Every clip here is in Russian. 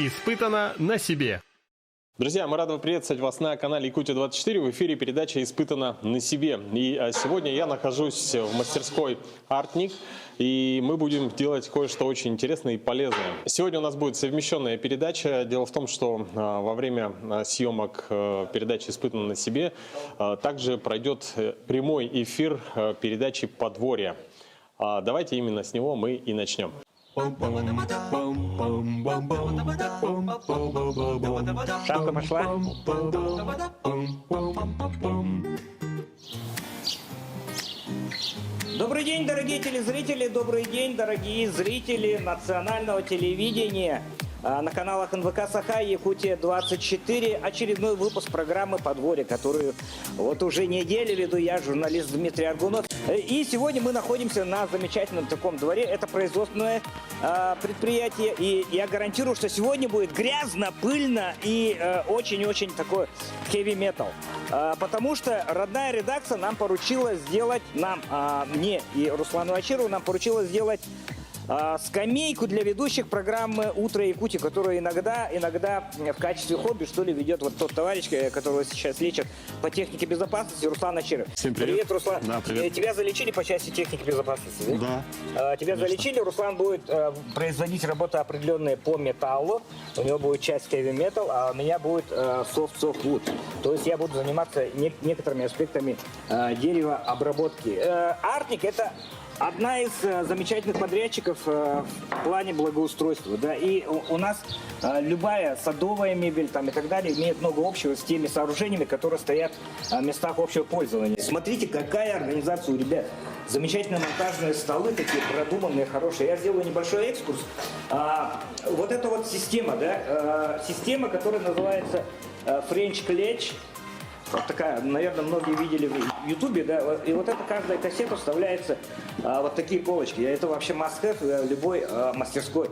Испытано на себе. Друзья, мы рады приветствовать вас на канале Якутия-24. В эфире передача «Испытано на себе». И сегодня я нахожусь в мастерской «Артник». И мы будем делать кое-что очень интересное и полезное. Сегодня у нас будет совмещенная передача. Дело в том, что во время съемок передачи «Испытано на себе» также пройдет прямой эфир передачи «Подворье». Давайте именно с него мы и начнем. Шапка пошла. Добрый день, дорогие телезрители, добрый день, дорогие зрители национального телевидения. На каналах НВК Сахай, Якутия-24, очередной выпуск программы «Подворье», которую вот уже неделю веду я, журналист Дмитрий Аргунов. И сегодня мы находимся на замечательном таком дворе. Это производственное предприятие. И я гарантирую, что сегодня будет грязно, пыльно и очень-очень такой heavy metal. Потому что родная редакция нам поручила сделать, мне и Руслану Ачирову нам поручила сделать скамейку для ведущих программы «Утро Якутии», которую иногда в качестве хобби, что ли, ведет вот тот товарищ, которого сейчас лечат по технике безопасности, Руслан Ачиров. Всем привет. Привет, Руслан. Да, привет. Тебя залечили по части техники безопасности, да? Да. Тебя залечили, Руслан будет производить работы определенные по металлу. У него будет часть heavy metal, а у меня будет soft wood. То есть я буду заниматься некоторыми аспектами деревообработки. Артник — это одна из замечательных подрядчиков в плане благоустройства, да, и у нас любая садовая мебель там и так далее имеет много общего с теми сооружениями, которые стоят в местах общего пользования. Смотрите, какая организация у ребят. Замечательные монтажные столы, такие продуманные, хорошие. Я сделаю небольшой экскурс. Вот эта вот система, да, система, которая называется French Clutch. Вот такая, наверное, многие видели в Ютубе, да, и вот это каждая кассета вставляется вот такие полочки. Это вообще must-have в любой мастерской.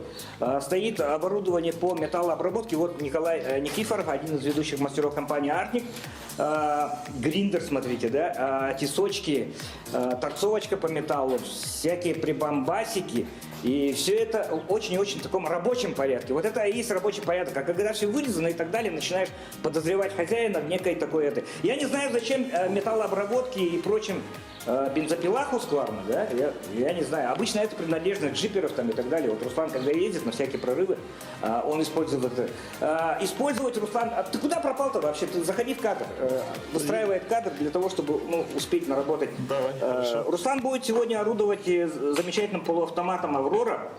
Стоит оборудование по металлообработке. Вот Николай Никифоров, один из ведущих мастеров компании «Артник». Гриндер, смотрите, да, тесочки, торцовочка по металлу, всякие прибамбасики. И все это очень-очень в таком рабочем порядке. Вот это и есть рабочий порядок. А когда все вырезано и так далее, начинаешь подозревать хозяина в некой такой этой. Я не знаю, зачем металлообработки и прочим бензопила Husqvarna, да? Я не знаю. Обычно это принадлежность джиперов там и так далее. Вот Руслан, когда ездит на всякие прорывы, он использует это. Использовать, Руслан, ты куда пропал-то вообще? Ты заходи в кадр. Выстраивает кадр для того, чтобы успеть наработать. Давай, Руслан будет сегодня орудовать замечательным полуавтоматом «Аврора».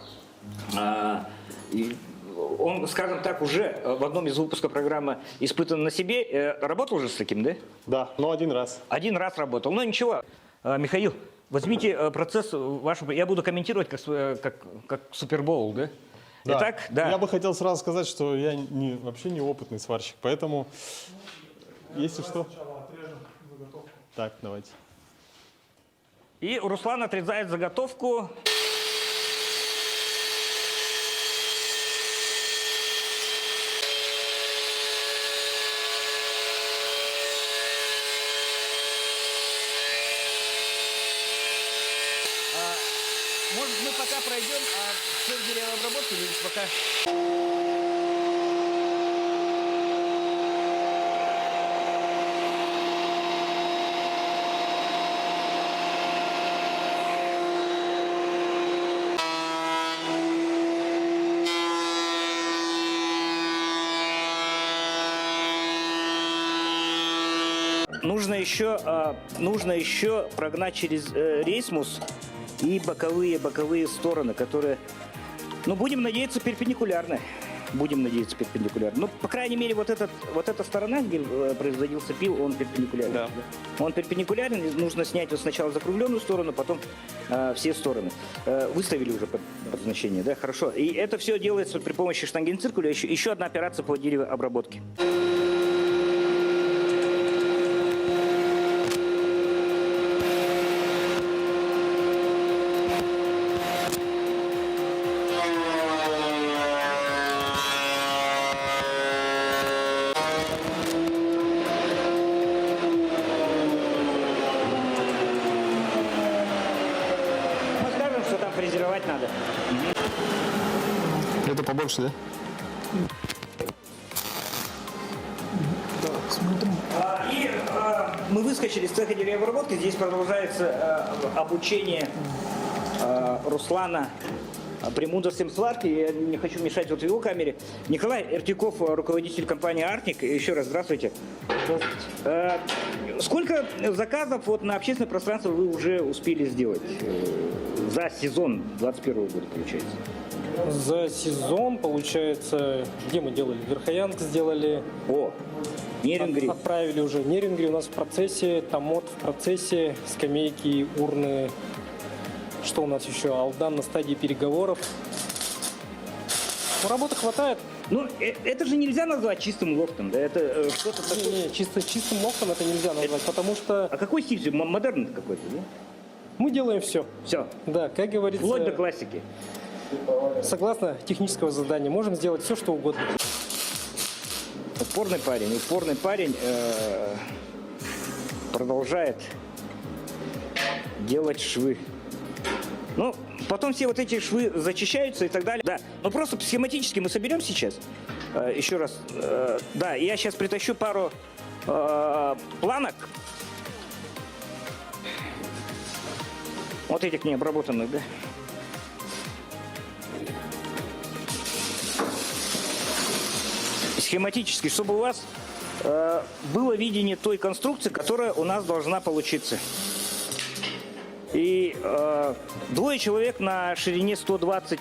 Он, скажем так, уже в одном из выпусков программы «Испытано на себе». Работал уже с таким, да? Да, но один раз. Один раз работал. Ну ничего. Михаил, возьмите процесс вашего. Я буду комментировать как Супербоул, да? Да. Итак, да. Я бы хотел сразу сказать, что я вообще не опытный сварщик, поэтому, если что... Так, давайте. И Руслан отрезает заготовку. Может, мы пока пройдем, все деревообработки или пока... Нужно еще прогнать через рейсмус и боковые стороны, которые, будем надеяться, перпендикулярны. Ну, по крайней мере, вот эта сторона, где производился пил, он перпендикулярен. Да. Он перпендикулярен, нужно снять вот сначала закругленную сторону, потом все стороны. Выставили уже под значение, да, хорошо. И это все делается при помощи штангенциркуля. Еще одна операция по деревообработке. Это побольше, да? Мы выскочили из цеха деревообработки. Здесь продолжается обучение Руслана премудростям сварки. Я не хочу мешать вот в его камере. Николай Эртюков, руководитель компании «Артник». Еще раз здравствуйте. Сколько заказов вот на общественное пространство вы уже успели сделать за сезон 21 года, получается? За сезон, получается, где мы делали? Верхоянск сделали. О, Нерюнгри. Отправили уже. Нерюнгри у нас в процессе, Томот в процессе, скамейки, урны. Что у нас еще? Алдан на стадии переговоров. Ну, работы хватает. Ну, это же нельзя назвать чистым лофтом, да? Это что-то такое. Не, чистым лофтом это нельзя назвать, потому что А какой стиль? Модерн какой-то, да? мы делаем все. Все. Да, как говорится, Вплоть до классики. согласно технического задания, можем сделать все, что угодно. Упорный парень продолжает делать швы. Ну, потом все вот эти швы зачищаются и так далее. Да, но просто схематически мы соберем сейчас. Еще раз. Да, я сейчас притащу пару планок. Вот этих необработанных, да. Схематически, чтобы у вас было видение той конструкции, которая у нас должна получиться. И двое человек на ширине 120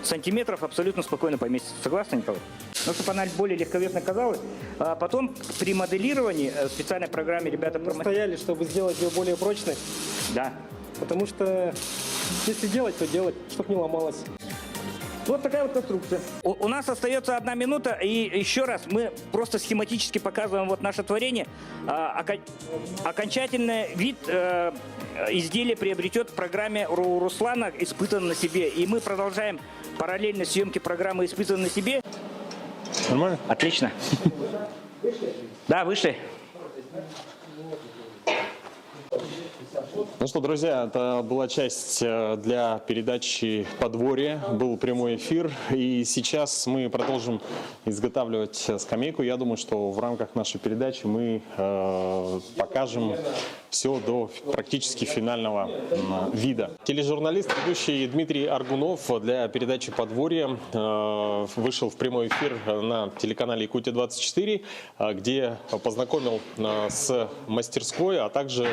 сантиметров абсолютно спокойно поместятся. Согласны, Николай? Ну, чтобы она более легковесно казалась. А потом при моделировании в специальной программе ребята... Настояли, чтобы сделать ее более прочной, Да. потому что если делать, то делать, чтобы не ломалось. Вот такая вот конструкция. У нас остается 1 минута, и еще раз мы просто схематически показываем вот наше творение. Окончательный вид изделия приобретет в программе у Руслана «Испытан на себе». И мы продолжаем параллельно съемки программы «Испытан на себе». Нормально? Отлично. Да, вышли. Ну что, друзья, это была часть для передачи «Подворье». Был прямой эфир. И сейчас мы продолжим изготавливать скамейку. Я думаю, что в рамках нашей передачи мы покажем все до практически финального вида. Тележурналист, ведущий Дмитрий Аргунов для передачи «Подворье» вышел в прямой эфир на телеканале «Якутия-24», где познакомил с мастерской, а также,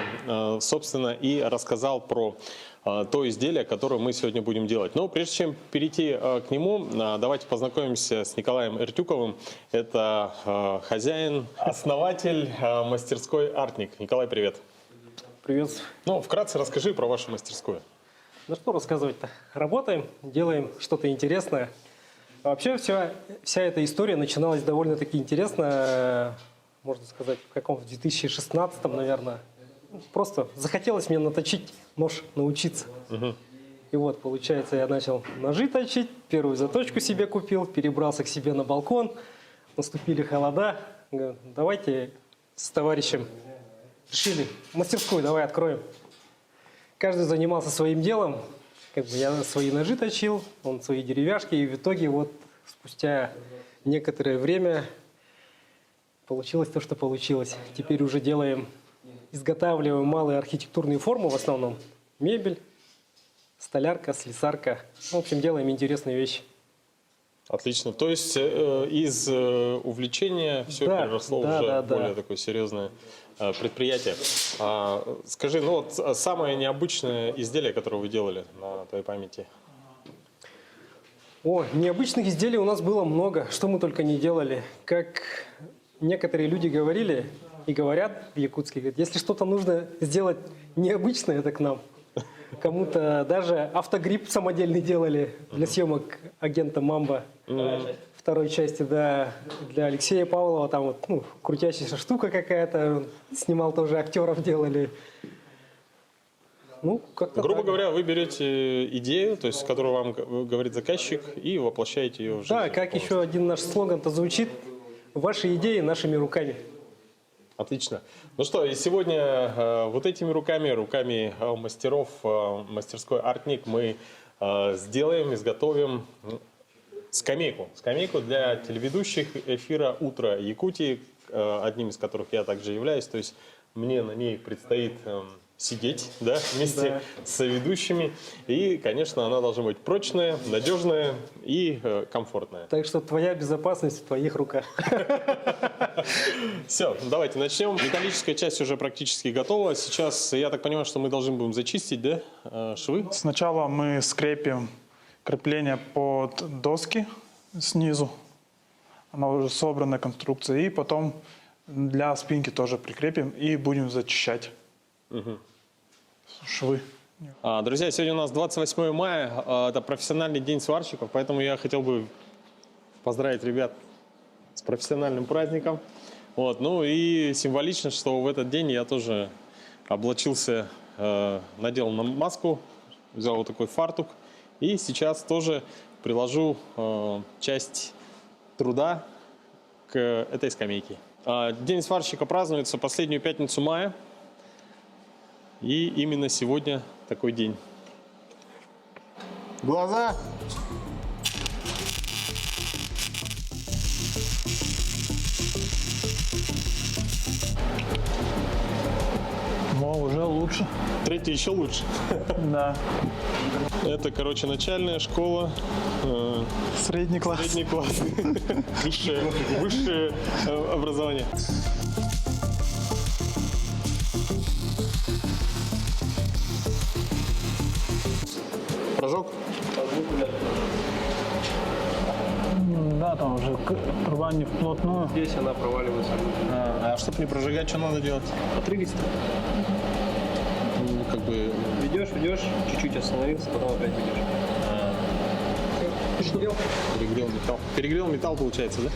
собственно, и рассказал про то изделие, которое мы сегодня будем делать. Но прежде чем перейти к нему, давайте познакомимся с Николаем Эртюковым. Это хозяин, основатель мастерской «Артник». Николай, привет. Привет. Ну, вкратце расскажи про вашу мастерскую. Ну что рассказывать-то? Работаем, делаем что-то интересное. Вообще вся эта история начиналась довольно-таки интересно, можно сказать, в 2016, наверное. Просто захотелось мне наточить нож, научиться. И вот, получается, я начал ножи точить, первую заточку себе купил, перебрался к себе на балкон, наступили холода. Говорю, давайте с товарищем решили, мастерскую давай откроем. Каждый занимался своим делом, я свои ножи точил, он свои деревяшки, и в итоге вот спустя некоторое время получилось то, что получилось. Теперь уже изготавливаем малые архитектурные формы в основном. Мебель, столярка, слесарка. В общем, делаем интересные вещи. Отлично. То есть из увлечения все переросло уже в более такое серьезное предприятие. Скажи, ну вот самое необычное изделие, которое вы делали на твоей памяти? О, необычных изделий у нас было много, что мы только не делали. Как некоторые люди говорили и говорят в Якутске, говорят, если что-то нужно сделать необычное, это к нам. Кому-то даже автогрипп самодельный делали для съемок агента Мамба. Второй части, да, для Алексея Павлова, там вот, ну, крутящаяся штука какая-то, снимал тоже, актеров делали. Ну, как-то грубо так. говоря, вы берете идею, то есть, которую вам говорит заказчик, и воплощаете ее в жизнь. Да, как еще один наш слоган-то звучит, ваши идеи нашими руками. Отлично. Ну что, и сегодня вот этими руками мастеров мастерской «Артник» мы изготовим скамейку. Скамейку для телеведущих эфира «Утро Якутии», одним из которых я также являюсь. То есть мне на ней предстоит сидеть, да, вместе с ведущими. И, конечно, она должна быть прочная, надежная и комфортная. Так что твоя безопасность в твоих руках. Все, давайте начнем. Металлическая часть уже практически готова. Сейчас, я так понимаю, что мы должны будем зачистить, да, швы? Сначала мы скрепим крепление под доски снизу. Она уже собранная конструкция. И потом для спинки тоже прикрепим и будем зачищать швы. Друзья, сегодня у нас 28 мая, это профессиональный день сварщиков, поэтому я хотел бы поздравить ребят с профессиональным праздником. Вот, ну и символично, что в этот день я тоже облачился, надел на маску, взял вот такой фартук и сейчас тоже приложу часть труда к этой скамейке. День сварщика празднуется последнюю пятницу мая. И именно сегодня такой день. Глаза! О, уже лучше. Третий еще лучше. Да. Это, короче, начальная школа. Средний класс. Средний класс. Высшее образование. Прожог? Да, там уже труба не вплотную. Здесь она проваливается. А чтобы не прожигать, что надо делать? Отрывисто. Ну, как бы... Ведешь, чуть-чуть остановился, потом опять ведешь. Перегрел? Перегрел металл. Перегрел металл, получается, да?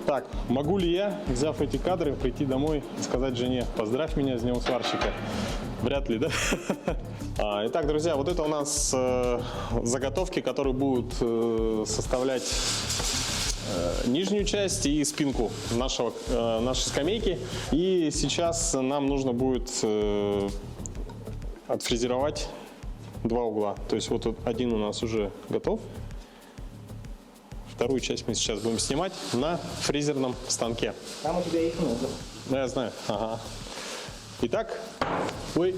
Так, могу ли я, взяв эти кадры, прийти домой и сказать жене: поздравь меня с днем сварщика? Вряд ли, да? Итак, друзья, вот это у нас заготовки, которые будут составлять нижнюю часть и спинку нашей скамейки. И сейчас нам нужно будет отфрезеровать два угла. То есть вот тут один у нас уже готов. Вторую часть мы сейчас будем снимать на фрезерном станке. Там у тебя их много. Да, я знаю. Ага. Итак, ой.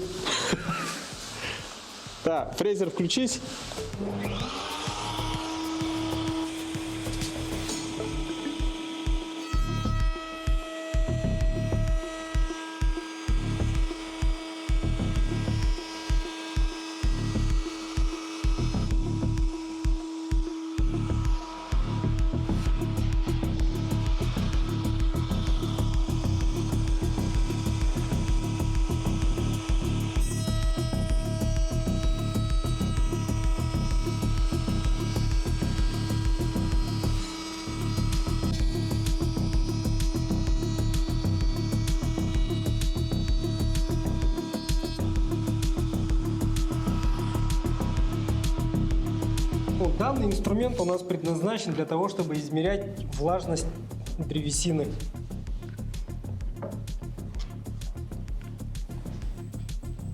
Так, фрезер включись. Ну, данный инструмент у нас предназначен для того, чтобы измерять влажность древесины.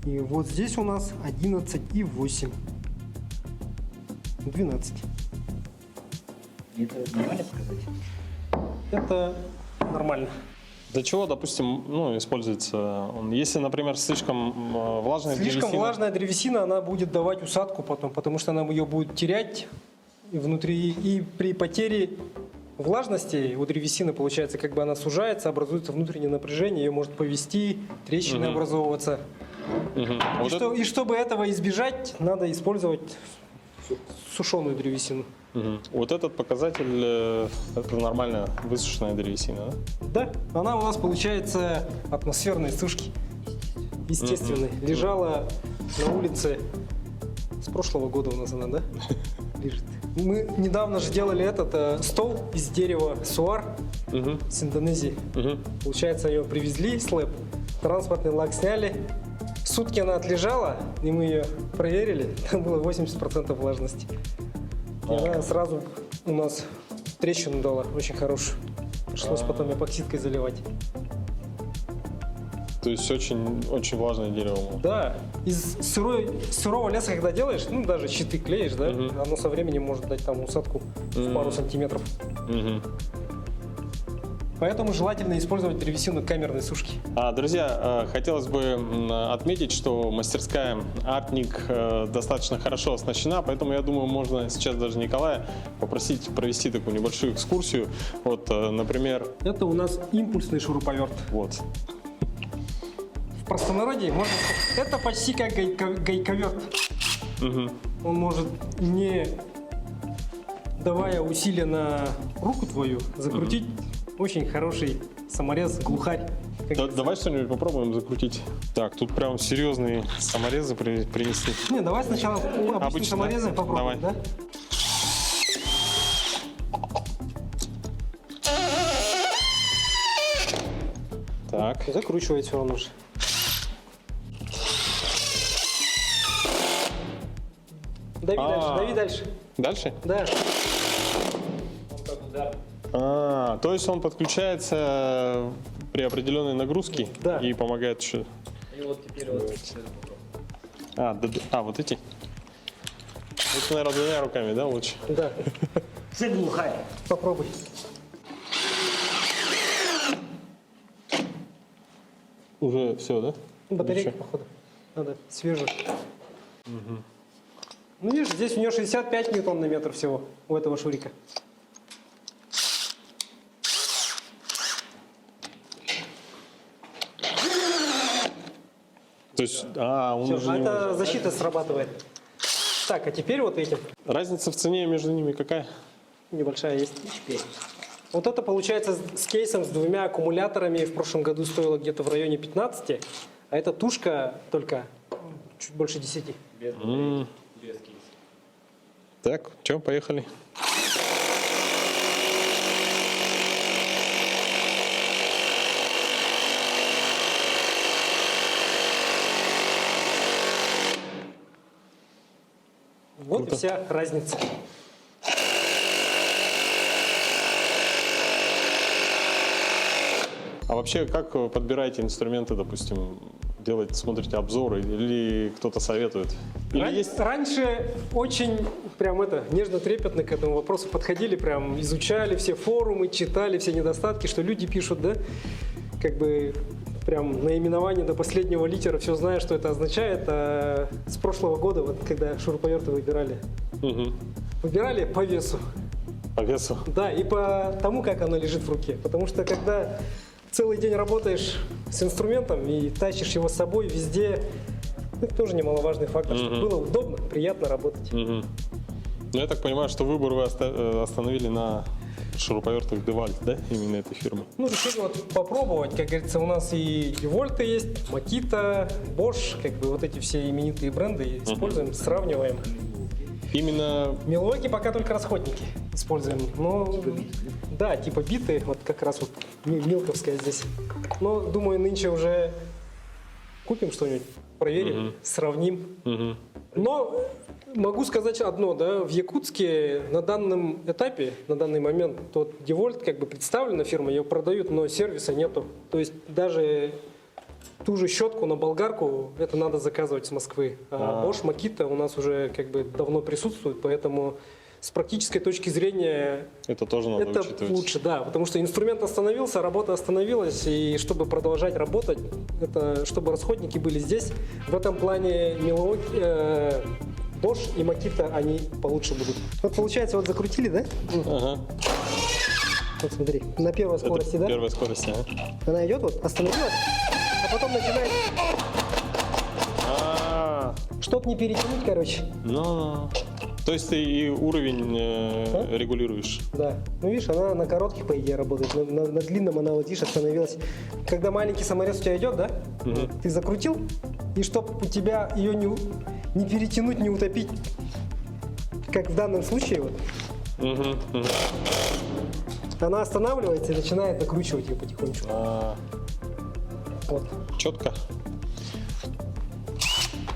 И вот здесь у нас 11,8. 12. Это нормально сказать? Это нормально. Для чего, допустим, ну, используется он? Если, например, слишком влажная Слишком древесина- влажная древесина, она будет давать усадку потом, потому что она ее будет терять и внутри. И при потере влажности у древесины, получается, как бы она сужается, образуется внутреннее напряжение, ее может повести, трещины образовываться. Мгм. Вот это- И чтобы этого избежать, надо использовать сушеную древесину. Мгм. Вот этот показатель это нормальная высушенная древесина, да? Да, она у нас получается атмосферной сушки, естественной. Лежала на улице с прошлого года у нас она, да? Лежит. Мы недавно же делали этот стол из дерева суар. с Индонезии. Мгм. Получается, ее привезли, слэп, транспортный лак сняли. Сутки она отлежала, и мы ее проверили. Там было 80% влажности. И она сразу у нас трещину дала, очень хорошую. Пришлось потом эпоксидкой заливать. То есть очень, очень влажное дерево. Да, из сырого леса, когда делаешь, ну даже щиты клеишь, да, оно со временем может дать там усадку в пару сантиметров. Мгм. Поэтому желательно использовать древесину камерной сушки. Друзья, хотелось бы отметить, что мастерская Артник достаточно хорошо оснащена, поэтому я думаю, можно сейчас даже Николая попросить провести такую небольшую экскурсию. Вот, например, Это у нас импульсный шуруповерт. вот. В простонародье можно сказать, это почти как гайковерт. Он может, не давая усилия на руку твою, закрутить очень хороший саморез, глухарь. Давай что-нибудь попробуем закрутить. Так, тут прям серьезные саморезы принесли. Не, давай сначала обычные Обычно, саморезы да? попробуем, Давай. да? Так. Закручивает все равно же. Дави дальше, дави дальше. Дальше? Да. То есть он подключается при определенной нагрузке Да. и помогает еще. И вот теперь вот. Вот эти? Это, наверное, двумя руками, да, лучше? Да. Все глухая. Попробуй. Уже все, да? Батарейка, Ничего. походу. Надо свежую. Ну, видишь, здесь у нее 65 ньютон на метр всего у этого шурика. То есть, он Все, уже не это может. защита срабатывает. Так, а теперь вот этим Разница в цене между ними какая? небольшая есть. Вот это получается с кейсом с двумя аккумуляторами. В прошлом году стоило где-то в районе 15, а эта тушка только чуть больше 10. Так, что, поехали. Вот и вся разница. А вообще, как вы подбираете инструменты, допустим, делаете, смотрите обзоры или кто-то советует? Или есть... Раньше очень прям нежно-трепетно к этому вопросу подходили, прям изучали все форумы, читали все недостатки, что люди пишут, да, как бы прям наименование до последнего литера, все знаю, что это означает. А с прошлого года, вот когда шуруповерты выбирали, выбирали по весу. По весу? Да, и по тому, как оно лежит в руке. Потому что когда целый день работаешь с инструментом и тащишь его с собой везде, это тоже немаловажный фактор, чтобы было удобно, приятно работать. Ну, я так понимаю, что выбор вы остановили на шуруповертах Девальт, да, именно этой фирмы? Ну, решили вот попробовать, как говорится, у нас и Вольта есть, Makita, Bosch, как бы вот эти все именитые бренды используем, сравниваем. Именно... Milwaukee пока только расходники используем. Но, да, типа биты, вот как раз вот милковская здесь. Но, думаю, нынче уже купим что-нибудь, проверим, сравним. Но могу сказать одно, да, в Якутске на данном этапе, на данный момент, тот DeWalt как бы представлена фирма, ее продают, но сервиса нету. То есть даже ту же щетку на болгарку, это надо заказывать с Москвы. А Bosch, Makita у нас уже как бы давно присутствует, поэтому с практической точки зрения Это тоже надо это учитывать. лучше, да, потому что инструмент остановился, работа остановилась, и чтобы продолжать работать, это чтобы расходники были здесь. В этом плане Milwaukee, Bosch и Makita, они получше будут. Вот получается, вот закрутили, да? Ага. Вот смотри, на первой скорости, Это да? первая скорость, ага. Она идет, вот, остановилась, а потом начинает, чтоб не перетянуть, короче. Ну, то есть ты и уровень регулируешь? Да. Ну, видишь, она на коротких, по идее, работает. На длинном она, вот, видишь, остановилась. Когда маленький саморез у тебя идет, да? Ты закрутил, и чтоб у тебя ее не перетянуть, не утопить, как в данном случае, вот. Она останавливается и начинает накручивать ее потихонечку. Вот. Четко.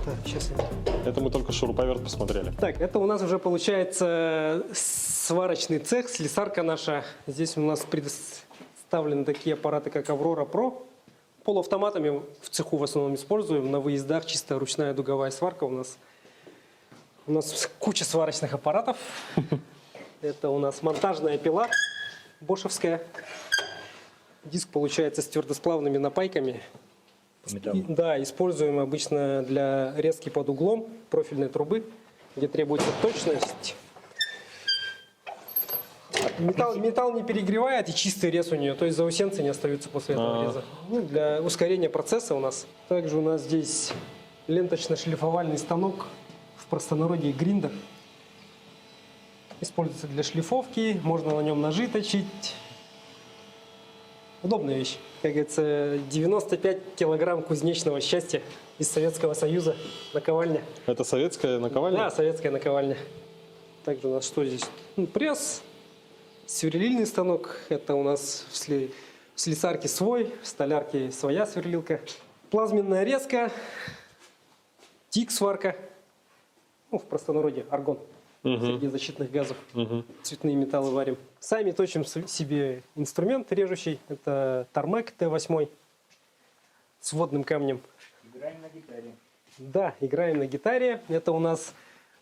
Так, сейчас я... Это мы только шуруповерт посмотрели. Так, это у нас уже получается сварочный цех, слесарка наша. Здесь у нас предоставлены такие аппараты, как Аврора Про. Полуавтоматами в цеху в основном используем. На выездах чисто ручная дуговая сварка у нас. У нас куча сварочных аппаратов. Это у нас монтажная пила бошевская. Диск получается с твердосплавными напайками. Да, используем обычно для резки под углом профильной трубы, где требуется точность. Металл не перегревает и чистый рез у нее, то есть заусенцы не остаются после этого реза. Ну, для ускорения процесса у нас. Также у нас здесь ленточно-шлифовальный станок, в простонародье гриндер. Используется для шлифовки, можно на нем ножи точить. Удобная вещь. Как говорится, 95 килограмм кузнечного счастья из Советского Союза. Наковальня. Это советская наковальня? Да, советская наковальня. Также у нас что здесь? Ну, пресс, сверлильный станок. Это у нас в слесарке свой, в столярке своя сверлилка. Плазменная резка, тик-сварка. Ну, в простонародье аргон. Среди защитных газов. Цветные металлы варим. Сами точим себе инструмент режущий. Это Тормек Т8 с водным камнем. Играем на гитаре. Да, играем на гитаре. Это у нас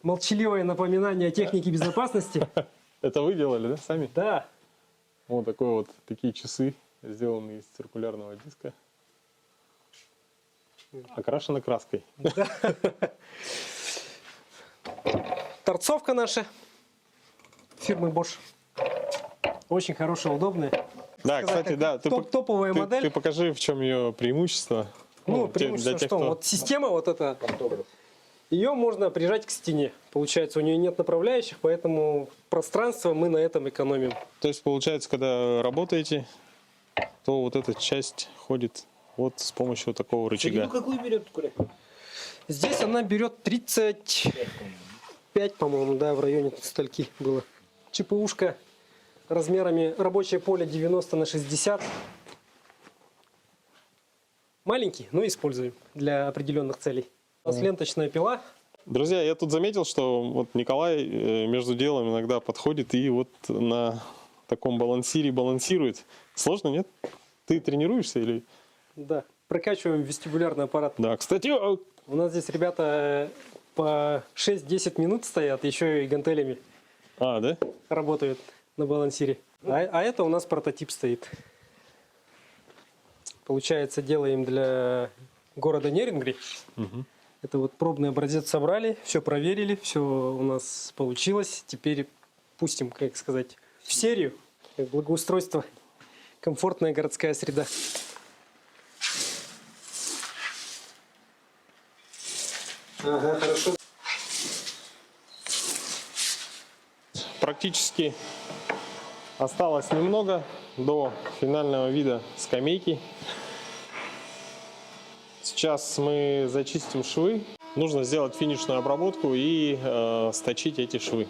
молчаливое напоминание о технике безопасности. Это вы делали, да, сами? Да. Вот такие часы, сделанные из циркулярного диска. Окрашены краской. Торцовка наша фирмы Bosch. Очень хорошая, удобная. Да, кстати, да. Топовая модель. Ты покажи, в чем ее преимущество. Ну, преимущество что? Вот система вот эта, ее можно прижать к стене. Получается, у нее нет направляющих, поэтому пространство мы на этом экономим. То есть, получается, когда работаете, то вот эта часть ходит вот с помощью такого рычага. Ширину какую берет, Коля? Здесь она берет 35, по-моему, да, в районе стальки было. ЧПУшка размерами рабочее поле 90 на 60. Маленький, но используем для определенных целей. У нас ленточная пила. Друзья, я тут заметил, что вот Николай между делом иногда подходит и вот на таком балансире балансирует. Сложно, нет? Ты тренируешься или? Да, прокачиваем вестибулярный аппарат. Да, кстати, У нас здесь ребята по 6-10 минут стоят, еще и гантелями да? работают на балансире. А это у нас прототип стоит. Получается, делаем для города Нерюнгри. Это вот пробный образец собрали, все проверили, все у нас получилось. Теперь пустим, как сказать, в серию, как благоустройство, комфортная городская среда. Ага, хорошо. Практически осталось немного до финального вида скамейки. Сейчас мы зачистим швы. Нужно сделать финишную обработку и сточить эти швы.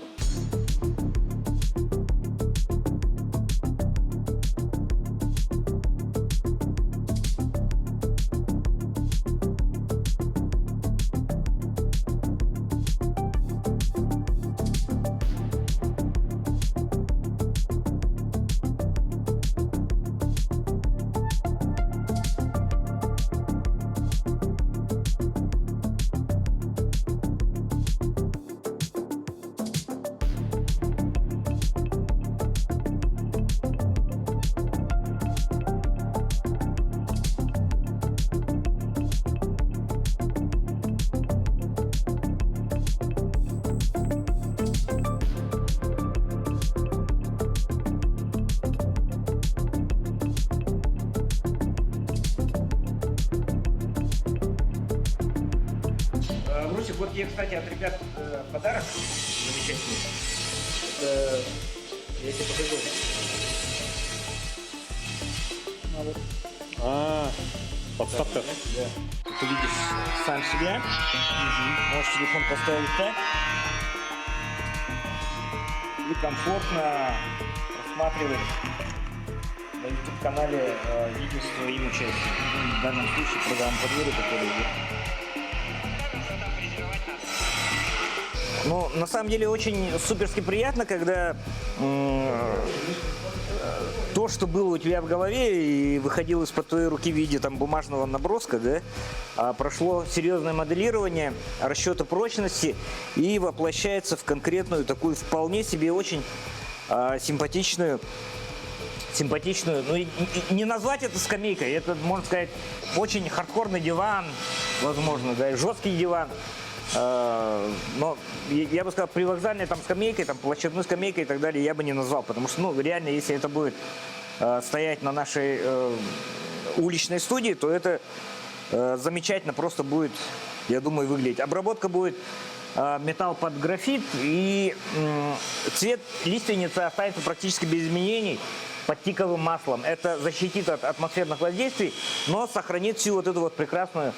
Вот я, кстати, от ребят подарок замечательный. Я тебе покажу. Подставка. Да. Ты видишь сам себя. Можешь телефон поставить так. И комфортно рассматривать на YouTube-канале видео с своим участием. В данном случае программа по дверу, которая идет. Ну, на самом деле, очень суперски приятно, когда то, что было у тебя в голове и выходило из-под твоей руки в виде там, бумажного наброска, да, прошло серьезное моделирование, расчеты прочности и воплощается в конкретную такую вполне себе очень симпатичную, ну и не назвать это скамейкой, это, можно сказать, очень хардкорный диван, возможно, да, жесткий диван. Но я бы сказал, привокзальной там скамейкой, там площадной скамейкой и так далее я бы не назвал, потому что, ну, реально, если это будет стоять на нашей уличной студии, то это замечательно просто будет, я думаю, выглядеть. Обработка будет металл под графит, и цвет лиственницы останется практически без изменений под тиковым маслом. Это защитит от атмосферных воздействий, но сохранит всю вот эту вот прекрасную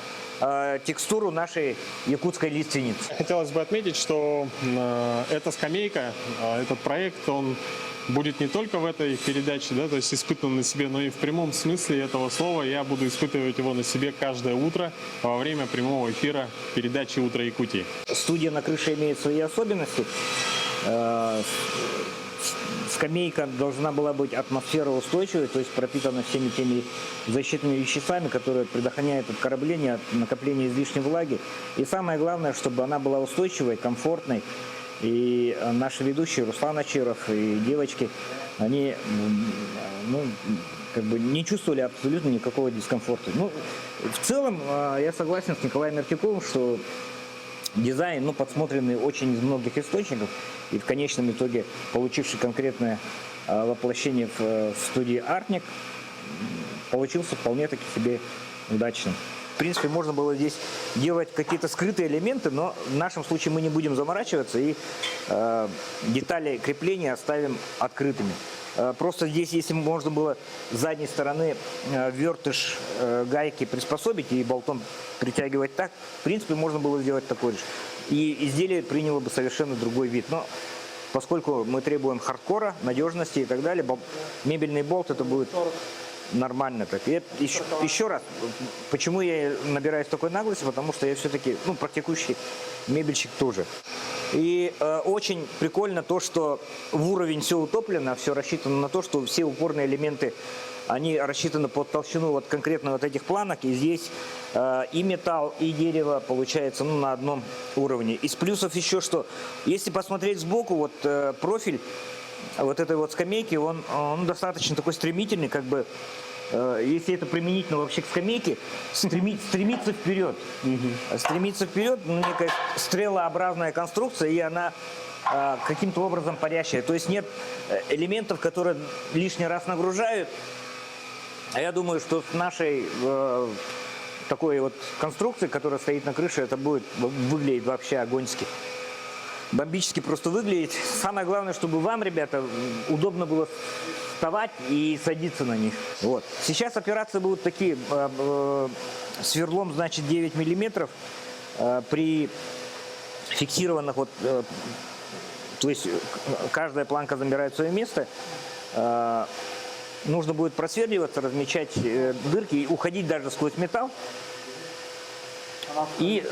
текстуру нашей якутской лиственницы. Хотелось бы отметить, что эта скамейка, этот проект, он будет не только в этой передаче, да, то есть испытан на себе, но и в прямом смысле этого слова я буду испытывать его на себе каждое утро во время прямого эфира передачи «Утро Якутии». Студия на крыше имеет свои особенности. Скамейка должна была быть атмосфероустойчивой, то есть пропитана всеми теми защитными веществами, которые предохраняют от корабления, от накопления излишней влаги. И самое главное, чтобы она была устойчивой, комфортной. И наши ведущие, Руслан Ачиров и девочки, они, ну, как бы не чувствовали абсолютно никакого дискомфорта. Ну, в целом, я согласен с Николаем Мертюковым, что дизайн, ну, подсмотренный очень из многих источников и в конечном итоге получивший конкретное воплощение в студии Артник, получился вполне таки себе удачным. В принципе, можно было здесь делать какие-то скрытые элементы, но в нашем случае мы не будем заморачиваться и детали крепления оставим открытыми. Просто здесь, если можно было с задней стороны вертыш гайки приспособить и болтом притягивать так, в принципе, можно было сделать такой же. И изделие приняло бы совершенно другой вид. Но поскольку мы требуем хардкора, надежности и так далее, мебельный болт это будет нормально так. И еще раз, почему я набираюсь такой наглости, потому что я все-таки, ну, практикующий мебельщик тоже. И очень прикольно то, что в уровень все утоплено, все рассчитано на то, что все упорные элементы, они рассчитаны под толщину вот конкретно вот этих планок. И здесь и металл, и дерево получается, ну, на одном уровне. Из плюсов еще что, если посмотреть сбоку, вот профиль вот этой вот скамейки, он достаточно такой стремительный, как бы, если это применительно вообще к скамейке, стремиться вперед. Стремиться вперед, ну, некая стрелообразная конструкция, и она каким-то образом парящая. То есть нет элементов, которые лишний раз нагружают. А я думаю, что с нашей такой вот конструкцией, которая стоит на крыше, это будет выглядеть вообще огоньски. Бомбически просто выглядеть. Самое главное, чтобы вам, ребята, удобно было вставать и садиться на них. Вот. Сейчас операции будут такие. Сверлом, значит, 9 миллиметров. При фиксированных, вот, то есть каждая планка замирает в свое место. Нужно будет просверливаться, размечать дырки и уходить даже сквозь металл. И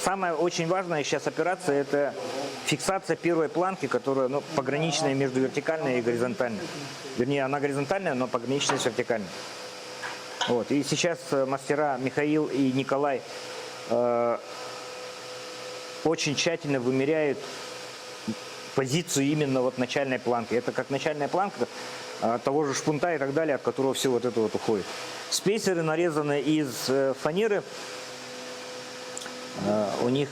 самая очень важная сейчас операция – это фиксация первой планки, которая, ну, пограничная между вертикальной и горизонтальной. Вернее, она горизонтальная, но пограничная с вертикальной. Вот. И сейчас мастера Михаил и Николай очень тщательно вымеряют позицию именно вот начальной планки. Это как начальная планка того же шпунта и так далее, от которого все вот это вот уходит. Спейсеры нарезаны из фанеры. У них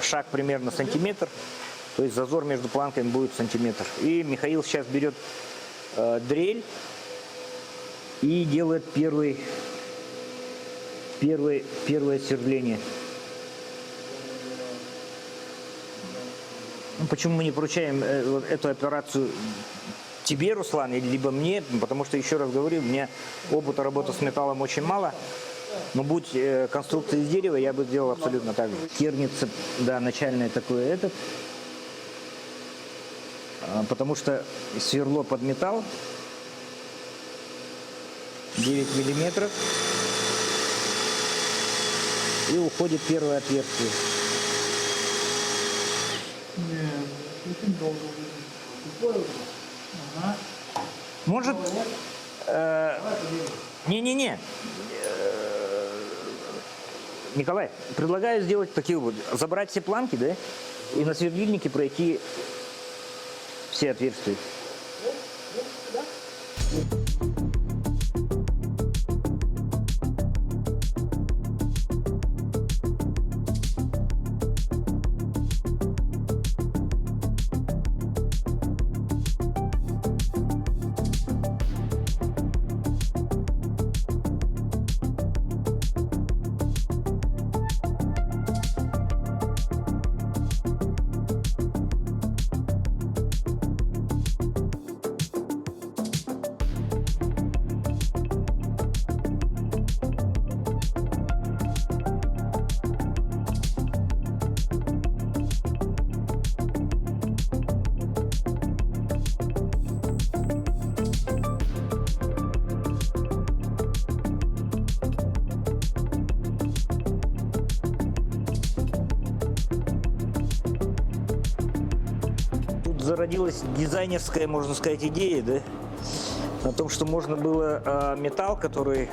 шаг примерно сантиметр, то есть зазор между планками будет сантиметр. И Михаил сейчас берет дрель и делает первое сверление. Ну, почему мы не поручаем эту операцию тебе, Руслан, или либо мне, потому что, еще раз говорю, у меня опыта работы с металлом очень мало. Но будь конструкция из дерева, я бы сделал абсолютно так же. Керница, да, начальная такой этот. потому что сверло под металл 9 миллиметров. И уходит первое отверстие. Может, не-не-не. Николай, предлагаю сделать такие вот, забрать все планки, да, и на сверлильнике пройти все отверстия. Зародилась дизайнерская, можно сказать, идея, да, о том, что можно было металл, который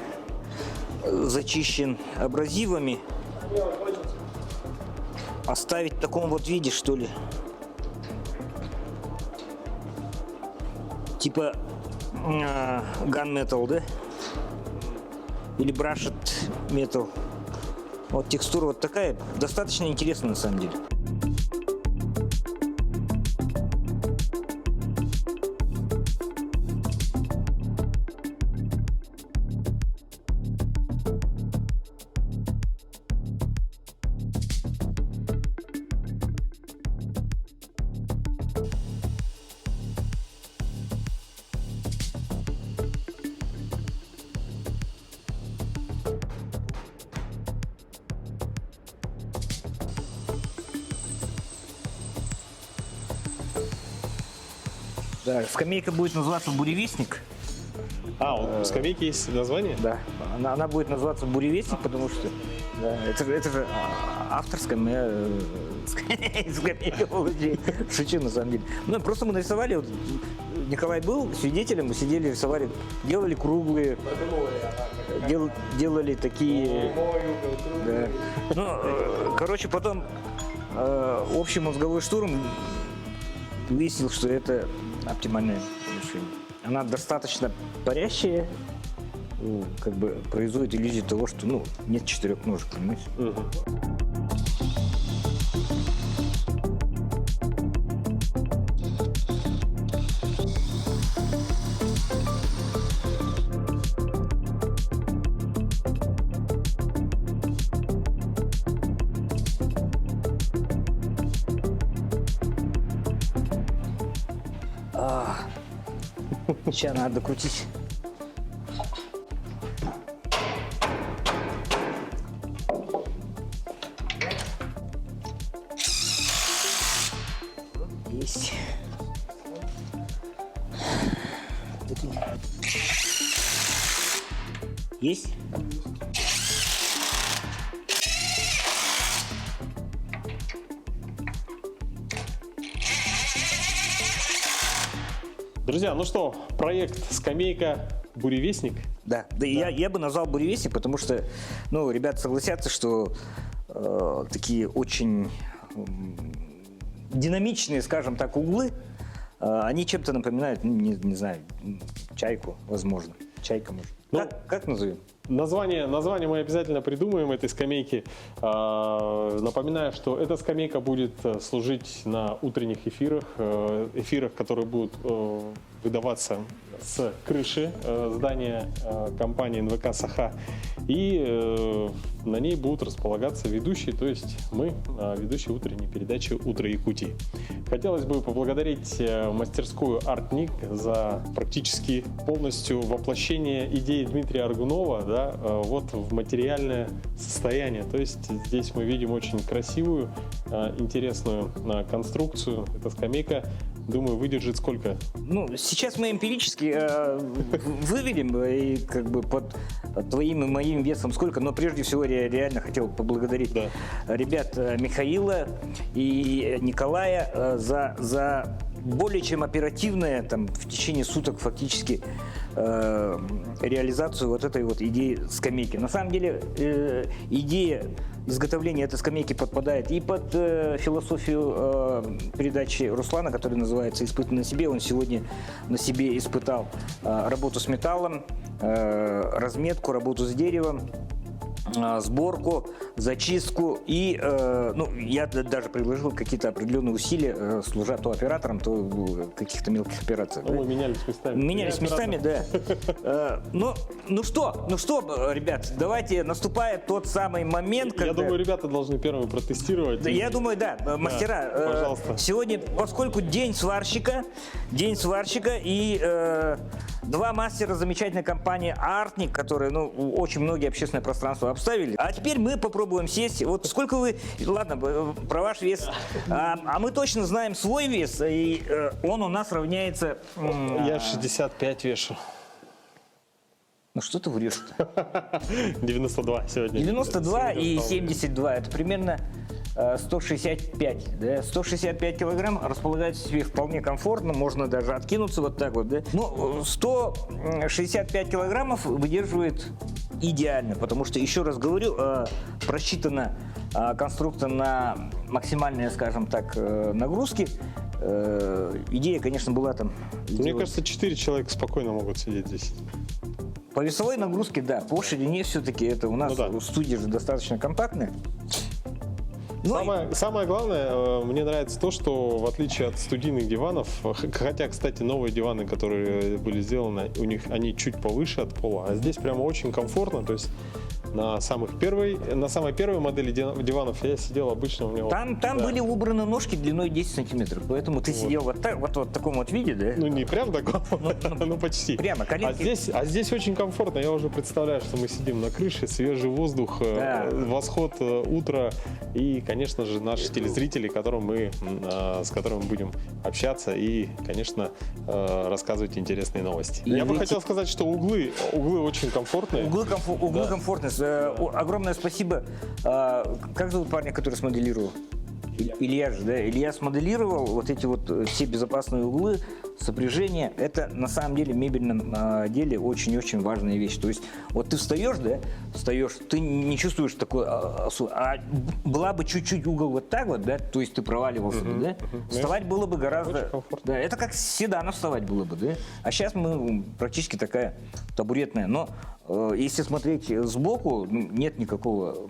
зачищен абразивами, оставить в таком вот виде, что ли. Типа gunmetal, да? Или brushed metal. Вот текстура вот такая, достаточно интересная на самом деле. Да, скамейка будет называться «Буревестник». А, у скамейки есть название? Да, она будет называться «Буревестник», потому что да, это же авторская моя скамейка получилась. Шучу, на самом деле. Ну, просто мы нарисовали, вот, Николай был свидетелем, мы сидели, рисовали, делали круглые, делали такие... Да. Ну, короче, потом общий мозговой штурм выяснил, что это оптимальное решение. Она достаточно парящая, как бы производит иллюзию того, что, ну, нет четырех ножек, понимаете? Сейчас надо докрутить. Есть. Есть? Друзья, ну что, проект «Скамейка Буревестник». Да, да. Я бы назвал буревестник, потому что, ну, ребята согласятся, что такие очень динамичные, скажем так, углы, они чем-то напоминают, ну, не знаю, чайку, возможно. Чайка, может. Ну, как назовем? Название мы обязательно придумаем этой скамейки. Напоминаю, что эта скамейка будет служить на утренних эфирах, которые будут выдаваться с крыши здания компании НВК «Саха». И на ней будут располагаться ведущие, то есть мы, ведущие утренней передачи «Утро Якутии». Хотелось бы поблагодарить мастерскую «Артник» за практически полностью воплощение идеи Дмитрия Аргунова, да, вот в материальное состояние. То есть здесь мы видим очень красивую, интересную конструкцию. Эта скамейка Думаю, выдержит сколько? Ну, сейчас мы эмпирически выведем и как бы под твоим и моим весом сколько, но прежде всего я реально хотел поблагодарить Да. ребят Михаила и Николая за более чем оперативное там в течение суток фактически реализацию вот этой вот идеи скамейки. На самом деле идея изготовления этой скамейки подпадает и под философию передачи Руслана, которая называется «Испытан на себе». Он сегодня на себе испытал работу с металлом, разметку, работу с деревом, сборку, зачистку и, ну, я даже предложил какие-то определенные усилия, служа то оператором, то в каких-то мелких операциях. Ну, мы менялись местами. Менялись местами, да. Ну что, ребят, давайте, наступает тот самый момент, когда... Я думаю, ребята должны первыми протестировать. Да, я думаю, да, мастера. пожалуйста. Сегодня, поскольку день сварщика и два мастера замечательной компании Артник, которые, ну, очень многие общественное пространство обставили. А теперь мы попробуем сесть. Вот сколько вы, ладно, про ваш вес, а мы точно знаем свой вес, и он у нас равняется... Я 65 вешу. Ну что ты врешь-то? 92 сегодня. 92 и Сегодня 72, это примерно 165, да? 165 килограмм располагается себе вполне комфортно, можно даже откинуться вот так вот, да? Ну, 165 килограммов выдерживает идеально, потому что, еще раз говорю, просчитана конструкция на максимальные, скажем так, нагрузки. Идея, конечно, была там... Мне сделать- кажется, 4 человека спокойно могут сидеть здесь. По весовой нагрузке, да, по ширине все-таки это у нас Ну да. студия же достаточно компактная. Ну, Самое главное, мне нравится то, что в отличие от студийных диванов, хотя, кстати, новые диваны, которые были сделаны, у них они чуть повыше от пола, а здесь прямо очень комфортно, то есть на самой первой модели диванов я сидел обычно у него. Там были убраны ножки длиной 10 сантиметров, поэтому ты сидел вот так, вот в таком вот виде, да? Ну не прям такого, ну почти. Прямо, коленки. А здесь очень комфортно. Я уже представляю, что мы сидим на крыше, свежий воздух, Да. восход утра и, конечно же, наши телезрители, с которыми мы будем общаться и, конечно, рассказывать интересные новости. И Я бы эти- хотел сказать, что углы очень комфортные. Углы комфортные. Огромное спасибо. Как зовут парня, который смоделировал? Илья же, да? Илья смоделировал вот эти вот все безопасные углы, сопряжение. Это на самом деле в мебельном деле очень-очень важная вещь. То есть вот ты встаешь, ты не чувствуешь такой... была бы чуть-чуть угол вот так вот, да? То есть ты проваливался бы, да? Вставать было бы гораздо... Очень комфортно. Да, это как с седана вставать было бы, да? А сейчас мы практически такая табуретная. Но если смотреть сбоку, нет никакого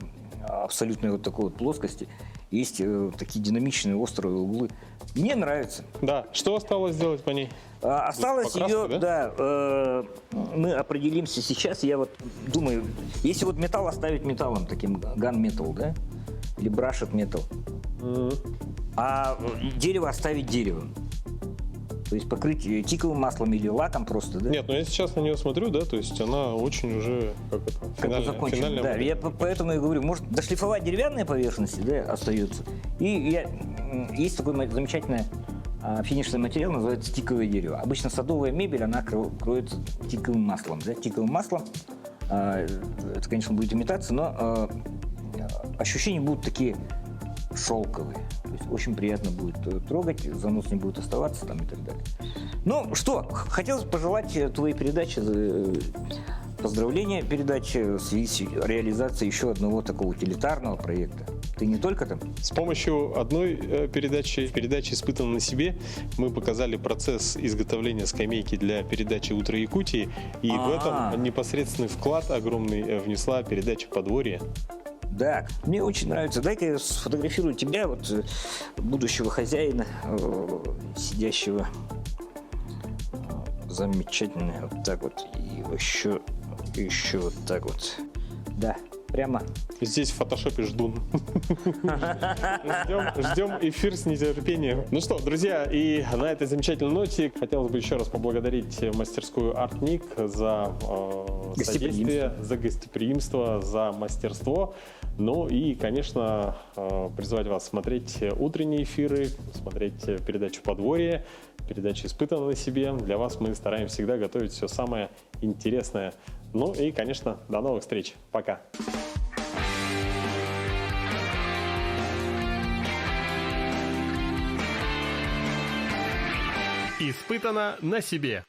абсолютной вот такой вот плоскости. Есть такие динамичные острые углы. Мне нравится. Да. Что осталось сделать по ней? Осталось Покраска, ее, да, мы определимся сейчас. Я вот думаю, если вот металл оставить металлом, таким gun-metal, да, или brushed metal, а дерево оставить деревом. То есть покрыть тиковым маслом или лаком просто, да? Нет, ну я сейчас на нее смотрю, да, то есть она очень уже Как бы закончено. финальная Да, модель. я поэтому и говорю, может дошлифовать деревянные поверхности, да, остаются. И есть такой замечательный финишный материал, называется тиковое дерево. Обычно садовая мебель, она кроется тиковым маслом, да, тиковым маслом. Это, конечно, будет имитация, но ощущения будут такие шелковые. То есть очень приятно будет трогать, занос не будет оставаться там и так далее. Ну что, хотелось пожелать твоей передаче, поздравления передачи в связи с реализацией еще одного такого утилитарного проекта. Ты не только там... С помощью одной передачи «Испытан на себе» мы показали процесс изготовления скамейки для передачи «Утро Якутии», и в этом непосредственный вклад огромный внесла передача «Подворье». Да, мне очень нравится. Дай-ка я сфотографирую тебя, вот будущего хозяина, сидящего замечательно, вот так вот, и еще вот так вот. Да, Прямо. Здесь в фотошопе ждун. Ждем эфир с нетерпением. Ну что, друзья, и на этой замечательной ноте хотелось бы еще раз поблагодарить мастерскую Art-Ник за содействие, за гостеприимство, за мастерство. Ну и, конечно, призвать вас смотреть утренние эфиры, смотреть передачу «Подворье», передачу «Испытано на себе». Для вас мы стараемся всегда готовить все самое интересное. Ну и, конечно, до новых встреч. Пока. Испытано на себе.